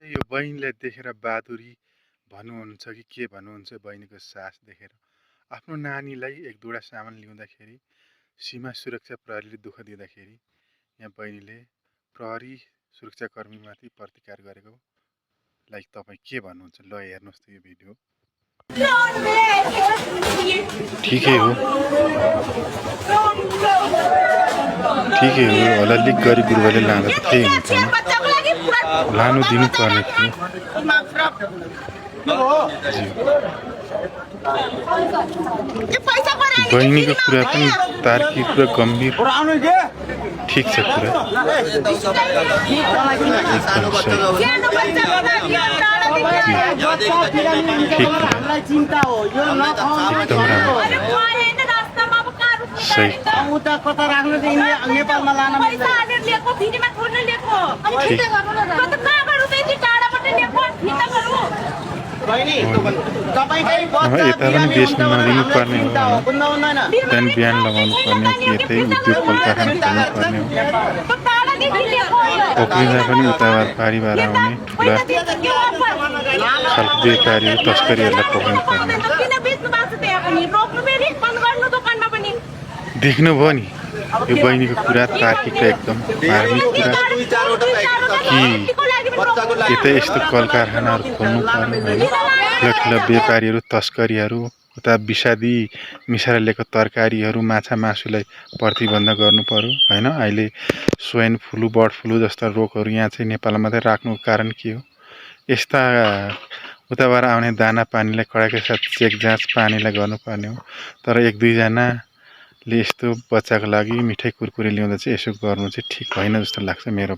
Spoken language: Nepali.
यो बहिनीलाई देखेर बहादुरी भन्नुहुन्छ कि के भन्नुहुन्छ? बहिनीको साहस देखेर आफ्नो नानीलाई एक दुईवटा सामान ल्याउँदाखेरि सीमा सुरक्षा प्रहरीले दुःख दिँदाखेरि यहाँ बहिनीले प्रहरी सुरक्षाकर्मीमाथि प्रतिकार गरेको लाइक तपाईँ के भन्नुहुन्छ? ल हेर्नुहोस् त यो भिडियो। ठिकै हो होला, लिक गरी गुरुबाले लाँदा त केही हुन्थेन, लानु दिनुपर्ने थियो। बहिनीको कुरा पनि तार्किक र गम्भीर ठिक छ कुरा। यता पनि बेच्न नदिनु पर्ने हो, त्यहाँदेखि बिहान लगाउनु पर्ने हो कि यतै उद्योग कल कारखाना खोल्नु पर्ने हो। पोखरीमा पनि उताबाट पारिबाट आउने ठुला खालको व्यापारीहरू तस्करीहरूलाई पक्रिनु पर्ने हो। देख्नुभयो नि यो बहिनीको कुरा तार्किक एकदम धार्मिक कुरा कि यतै यस्तो कल कारखानाहरू खोल्नु पर्ने होइन। ठुला व्यापारीहरू तस्करीहरू उता विषादी मिसाएर ल्याएको तरकारीहरू माछा मासुलाई प्रतिबन्ध गर्नु पर्यो होइन। अहिले स्वाइन फ्लू बर्ड फ्लू जस्ता रोगहरू यहाँ चाहिँ नेपालमा मात्रै राख्नुको कारण के हो? यस्ता उताबाट आउने दाना पानीलाई कडाका साथ चेक जाँच पानीलाई गर्नुपर्ने हो। तर एक दुईजनाले यस्तो बच्चाको लागि मिठाई कुरकुरे ल्याउँदा चाहिँ यसो गर्नु चाहिँ ठिक होइन जस्तो लाग्छ मेरो